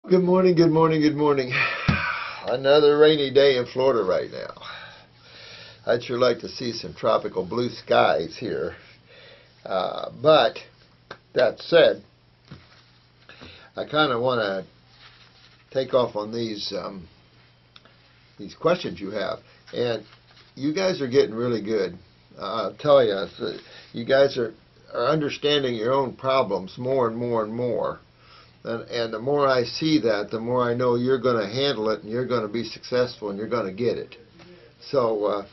Good morning, good morning, good morning. Another rainy day in Florida right now. I'd sure like to see some tropical blue skies here. But that said, I kind of want to take off on these questions you have. And you guys are getting really good. I'll tell you, you guys are understanding your own problems more and more and more. And the more I see that, the more I know you're going to handle it and you're going to be successful and you're going to get it. So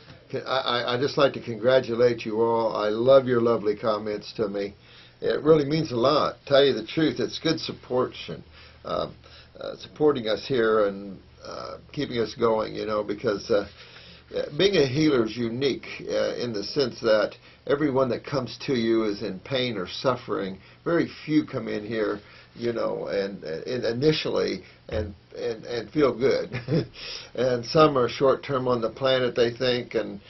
I just like to congratulate you all. I love your lovely comments to me. It really means a lot. Tell you the truth, it's good support and supporting us here and keeping us going, because being a healer is unique in the sense that everyone that comes to you is in pain or suffering. Very few come in here and initially and feel good. And some are short-term on the planet, they think, and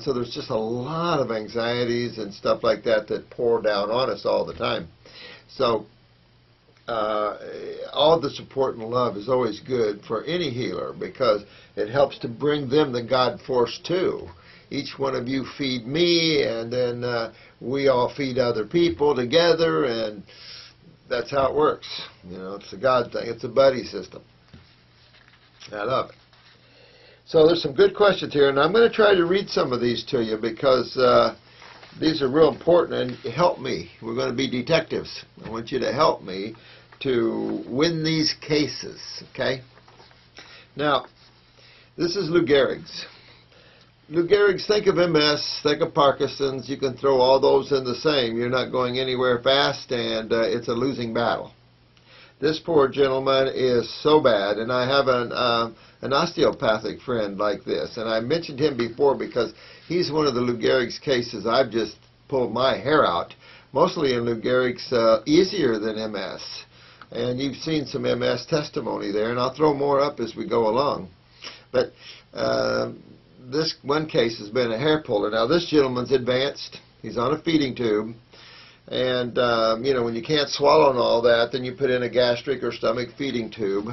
so there's just a lot of anxieties and stuff like that pour down on us all the time. So all the support and love is always good for any healer because it helps to bring them the God force too. Each one of you feed me, and then we all feed other people together, and that's how it works. It's a God thing. It's a buddy system. I love it. So there's some good questions here, and I'm going to try to read some of these to you because these are real important, and help me. We're going to be detectives. I want you to help me to win these cases, okay? Now, this is Lou Gehrig's. Lou Gehrig's, think of MS, think of Parkinson's. You can throw all those in the same. You're not going anywhere fast, and it's a losing battle. This poor gentleman is so bad, and I have an osteopathic friend like this, and I mentioned him before because he's one of the Lou Gehrig's cases I've just pulled my hair out. Mostly in Lou Gehrig's easier than MS, and you've seen some MS testimony there, and I'll throw more up as we go along. But this one case has been a hair puller. Now, this gentleman's advanced. He's on a feeding tube. And, when you can't swallow and all that, then you put in a gastric or stomach feeding tube.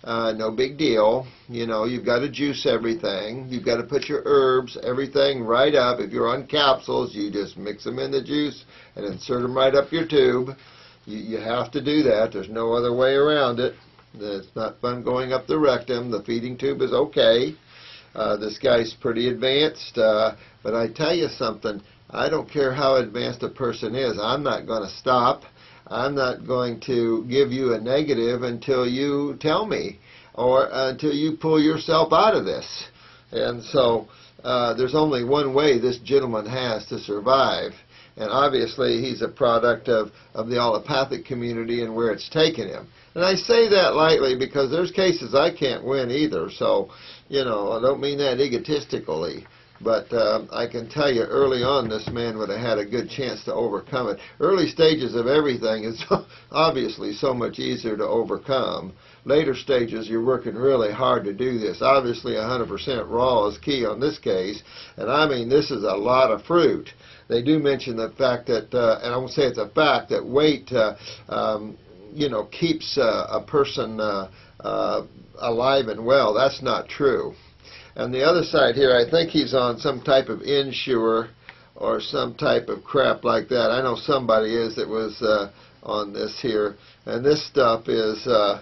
No big deal. You've got to juice everything. You've got to put your herbs, everything right up. If you're on capsules, you just mix them in the juice and insert them right up your tube. You have to do that. There's no other way around it. It's not fun going up the rectum. The feeding tube is okay. This guy's pretty advanced, but I tell you something, I don't care how advanced a person is. I'm not going to stop. I'm not going to give you a negative until you tell me or until you pull yourself out of this. And so there's only one way this gentleman has to survive. And obviously he's a product of the allopathic community and where it's taken him. And I say that lightly because there's cases I can't win either. So, I don't mean that egotistically. But I can tell you early on this man would have had a good chance to overcome it. Early stages of everything is obviously so much easier to overcome. Later stages, you're working really hard to do this. Obviously, 100% raw is key on this case. And I mean, this is a lot of fruit. They do mention the fact that, and I won't say it's a fact, that weight, keeps a person alive and well. That's not true. And the other side here, I think he's on some type of Ensure or some type of crap like that. I know somebody is that was on this here. And this stuff is a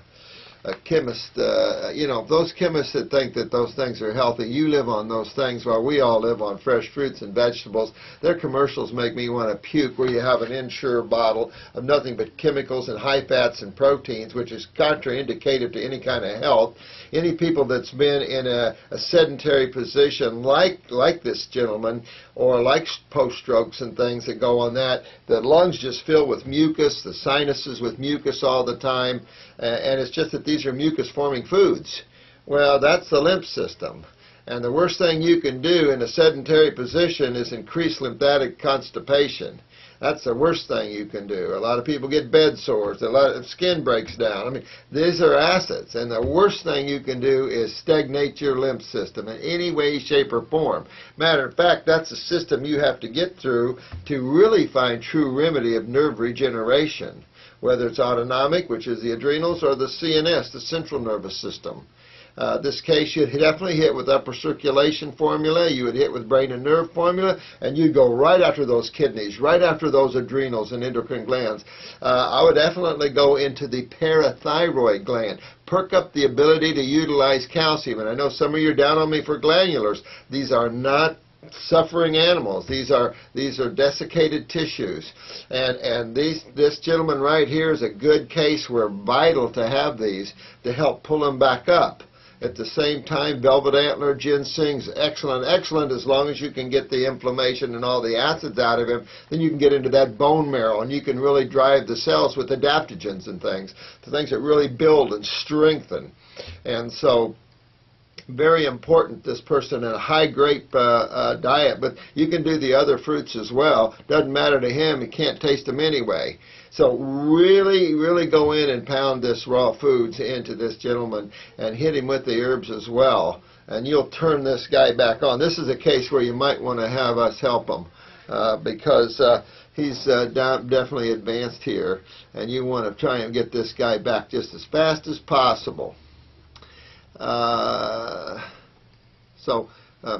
chemist, those chemists that think that those things are healthy, you live on those things while we all live on fresh fruits and vegetables. Their commercials make me want to puke, where you have an Ensure bottle of nothing but chemicals and high fats and proteins, which is contraindicated to any kind of health. Any people that's been in a sedentary position like this gentleman, or like post-strokes and things that go on that, the lungs just fill with mucus, the sinuses with mucus all the time, and it's just that these are mucus-forming foods. Well, that's the lymph system. And the worst thing you can do in a sedentary position is increase lymphatic constipation. That's the worst thing you can do. A lot of people get bed sores. A lot of skin breaks down. I mean, these are acids. And the worst thing you can do is stagnate your lymph system in any way, shape, or form. Matter of fact, that's a system you have to get through to really find true remedy of nerve regeneration, whether it's autonomic, which is the adrenals, or the CNS, the central nervous system. This case you'd definitely hit with upper circulation formula, you would hit with brain and nerve formula, and you'd go right after those kidneys, right after those adrenals and endocrine glands. I would definitely go into the parathyroid gland. Perk up the ability to utilize calcium. And I know some of you are down on me for glandulars. These are not suffering animals. These are desiccated tissues, and this gentleman right here is a good case where vital to have these to help pull them back up. At the same time, velvet antler ginseng's excellent as long as you can get the inflammation and all the acids out of him. Then you can get into that bone marrow and you can really drive the cells with adaptogens and things, the things that really build and strengthen. And so very important, this person in a high grape diet, but you can do the other fruits as well. Doesn't matter to him, he can't taste them anyway. So really go in and pound this raw foods into this gentleman and hit him with the herbs as well, and you'll turn this guy back on. This is a case where you might want to have us help him because he's definitely advanced here, and you want to try and get this guy back just as fast as possible.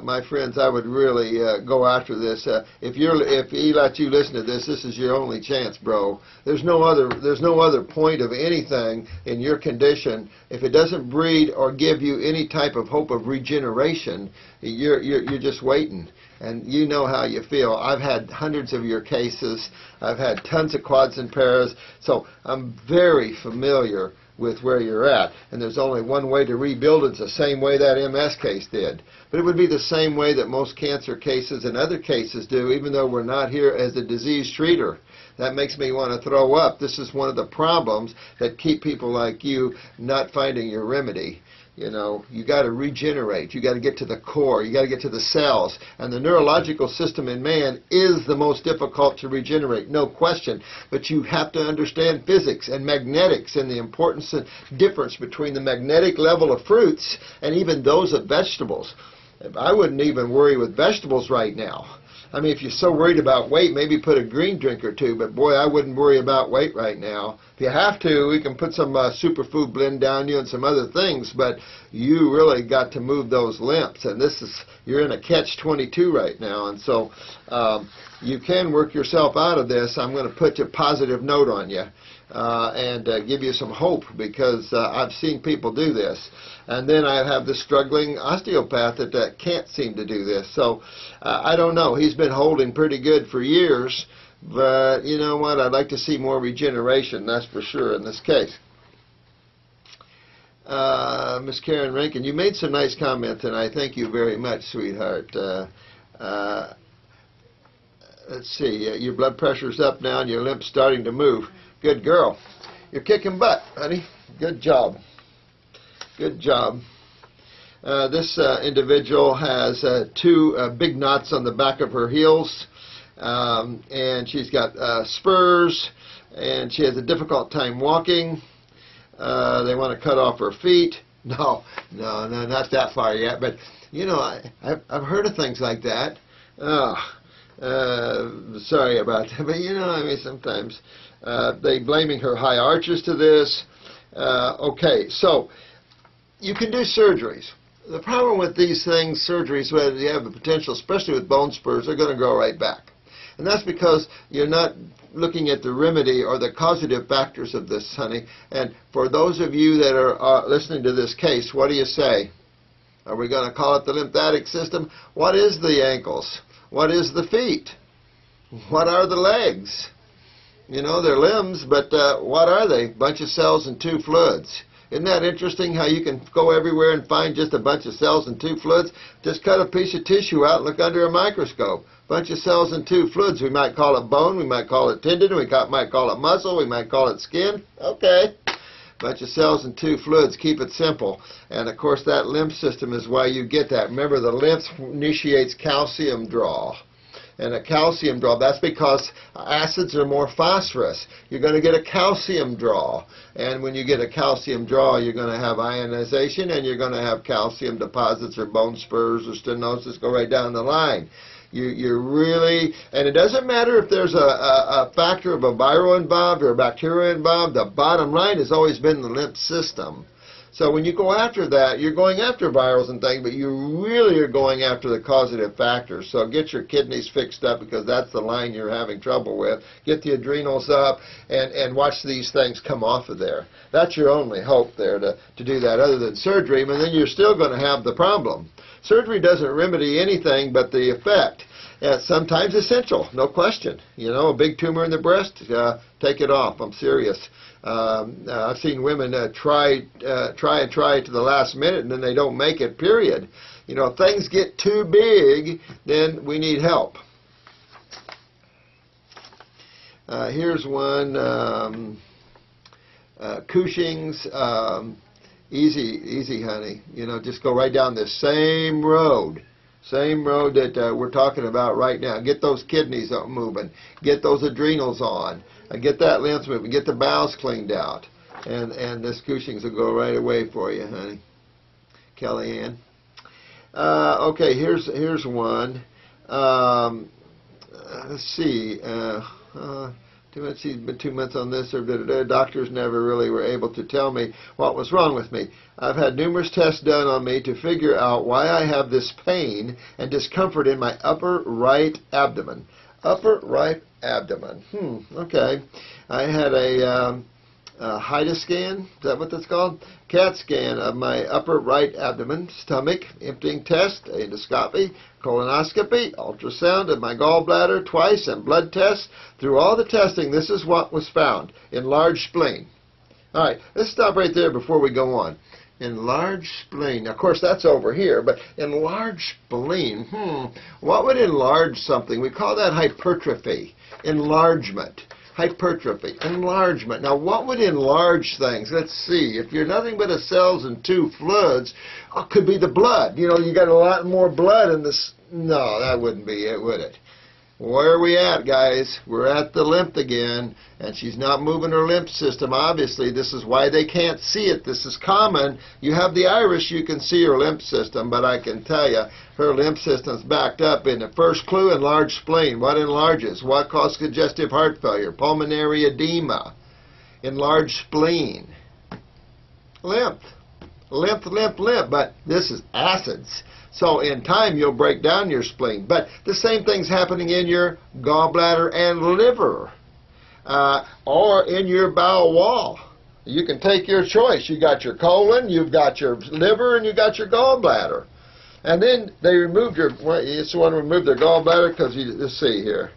My friends, I would really go after this. If he lets you listen to this, this is your only chance, bro. There's no other point of anything in your condition. If it doesn't breed or give you any type of hope of regeneration, you're just waiting. And you know how you feel. I've had hundreds of your cases. I've had tons of quads and paras, so I'm very familiar with where you're at. And there's only one way to rebuild. It's the same way that MS case did. But it would be the same way that most cancer cases and other cases do, even though we're not here as a disease treater. That makes me want to throw up. This is one of the problems that keep people like you not finding your remedy. You know, you got to regenerate. You got to get to the core. You got to get to the cells. And the neurological system in man is the most difficult to regenerate, no question. But you have to understand physics and magnetics and the importance and difference between the magnetic level of fruits and even those of vegetables. I wouldn't even worry with vegetables right now. I mean, if you're so worried about weight, maybe put a green drink or two, but boy, I wouldn't worry about weight right now. If you have to, we can put some superfood blend down you and some other things, but you really got to move those lymphs, and you're in a catch-22 right now, and so you can work yourself out of this. I'm going to put a positive note on you and give you some hope, because I've seen people do this. And then I have this struggling osteopath that can't seem to do this. So I don't know. He's been holding pretty good for years, but you know what? I'd like to see more regeneration, that's for sure in this case. Miss Karen Rankin, you made some nice comments, and I thank you very much, sweetheart. Let's see. Your blood pressure's up now, and your lymph's starting to move. Good girl. You're kicking butt, honey. Good job. Good job. This individual has two big knots on the back of her heels, and she's got spurs, and she has a difficult time walking. They want to cut off her feet. No, not that far yet, but you know, I've heard of things like that. Sorry about that, but you know, I mean, sometimes they blaming her high arches to this. Okay, so you can do surgeries. The problem with these things, surgeries, where you have the potential, especially with bone spurs, they're going to grow right back. And that's because you're not looking at the remedy or the causative factors of this, honey. And for those of you that are listening to this case, what do you say? Are we going to call it the lymphatic system? What is the ankles? What is the feet? What are the legs? You know, they're limbs, but what are they? Bunch of cells and two fluids. Isn't that interesting how you can go everywhere and find just a bunch of cells and two fluids? Just cut a piece of tissue out and look under a microscope. Bunch of cells and two fluids. We might call it bone, we might call it tendon, we might call it muscle, we might call it skin. Okay. bunch of cells and two fluids. Keep it simple. And of course that lymph system is why you get that. Remember, the lymph initiates calcium draw. And a calcium draw, that's because acids are more phosphorus. You're going to get a calcium draw. And when you get a calcium draw, you're going to have ionization, and you're going to have calcium deposits or bone spurs or stenosis go right down the line. You're really, and it doesn't matter if there's a factor of a viral involved or a bacteria involved, the bottom line has always been the lymph system. So when you go after that, you're going after virals and things, but you really are going after the causative factors. So get your kidneys fixed up, because that's the line you're having trouble with. Get the adrenals up, and watch these things come off of there. That's your only hope there to do that, other than surgery, and then you're still going to have the problem. Surgery doesn't remedy anything but the effect. It's sometimes essential, no question. You know, a big tumor in the breast, take it off. I'm serious. I've seen women try to the last minute, and then they don't make it, period. You know, if things get too big, then we need help. Here's one, Cushing's, easy, honey. You know, just go right down this same road that we're talking about right now. Get those kidneys moving. Get those adrenals on. Get that lymph moving. Get the bowels cleaned out. And this Cushing's will go right away for you, honey. Kellyanne. Okay, here's one. Let's see. 2 months, he's been 2 months on this, or doctors never really were able to tell me what was wrong with me. I've had numerous tests done on me to figure out why I have this pain and discomfort in my upper right abdomen. Upper right abdomen. Okay. I had a HIDA scan, is that what that's called? CAT scan of my upper right abdomen, stomach, emptying test, endoscopy, colonoscopy, ultrasound of my gallbladder twice, and blood tests. Through all the testing, this is what was found: enlarged spleen. All right, let's stop right there before we go on. Enlarged spleen. Now, of course, that's over here, but enlarged spleen. What would enlarge something? We call that hypertrophy. Enlargement. Hypertrophy. Enlargement. Now, what would enlarge things? Let's see. If you're nothing but a cells and two fluids, it could be the blood. You know, you got a lot more blood in this. No, that wouldn't be it, would it? Where are we at, guys? We're at the lymph again, and she's not moving her lymph system. Obviously, this is why they can't see it. This is common. You have the iris, you can see her lymph system, but I can tell you, her lymph system's backed up. In the first clue, enlarged spleen. What enlarges? What causes congestive heart failure? Pulmonary edema. Enlarged spleen. Lymph. Lymph, but this is acids. So in time, you'll break down your spleen. But the same thing's happening in your gallbladder and liver, or in your bowel wall. You can take your choice. You got your colon, you've got your liver, and you got your gallbladder. And then they removed you just want to remove their gallbladder because let's see here.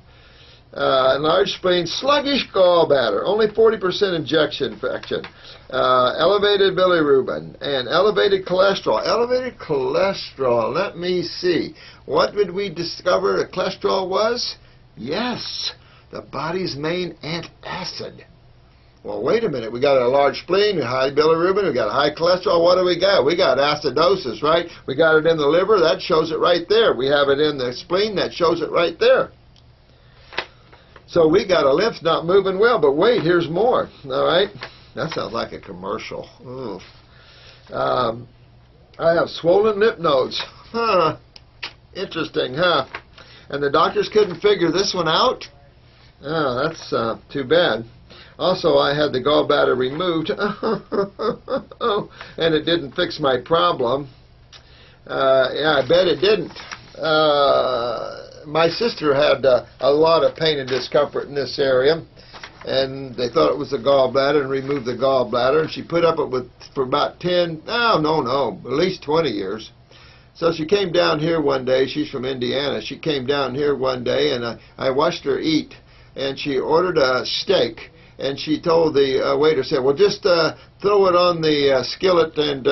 Enlarged spleen, sluggish gallbladder, only 40% injection fraction, elevated bilirubin, and elevated cholesterol. Elevated cholesterol, let me see. What did we discover the cholesterol was? Yes, the body's main antacid. Well, wait a minute. We got a large spleen, high bilirubin, we got high cholesterol. What do we got? We got acidosis, right? We got it in the liver. That shows it right there. We have it in the spleen. That shows it right there. So we got a lymph not moving well, but wait, here's more. All right, that sounds like a commercial. I have swollen lymph nodes. Interesting, huh? And the doctors couldn't figure this one out. Oh, that's too bad. Also, I had the gallbladder removed, and it didn't fix my problem. Yeah, I bet it didn't. My sister had a lot of pain and discomfort in this area, and they thought it was the gallbladder and removed the gallbladder, and she put up with for about at least 20 years. So she came down here one day. She's from Indiana. She came down here one day, and I watched her eat, and she ordered a steak, and she told the waiter, said, well, just throw it on the skillet and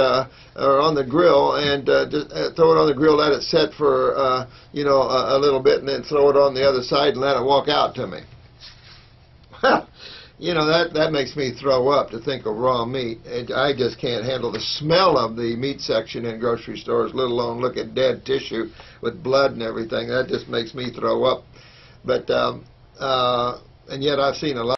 or on the grill, and just throw it on the grill, let it set for a little bit, and then throw it on the other side and let it walk out to me. You know, that makes me throw up to think of raw meat. I just can't handle the smell of the meat section in grocery stores, let alone look at dead tissue with blood and everything. That just makes me throw up. But and yet I've seen a lot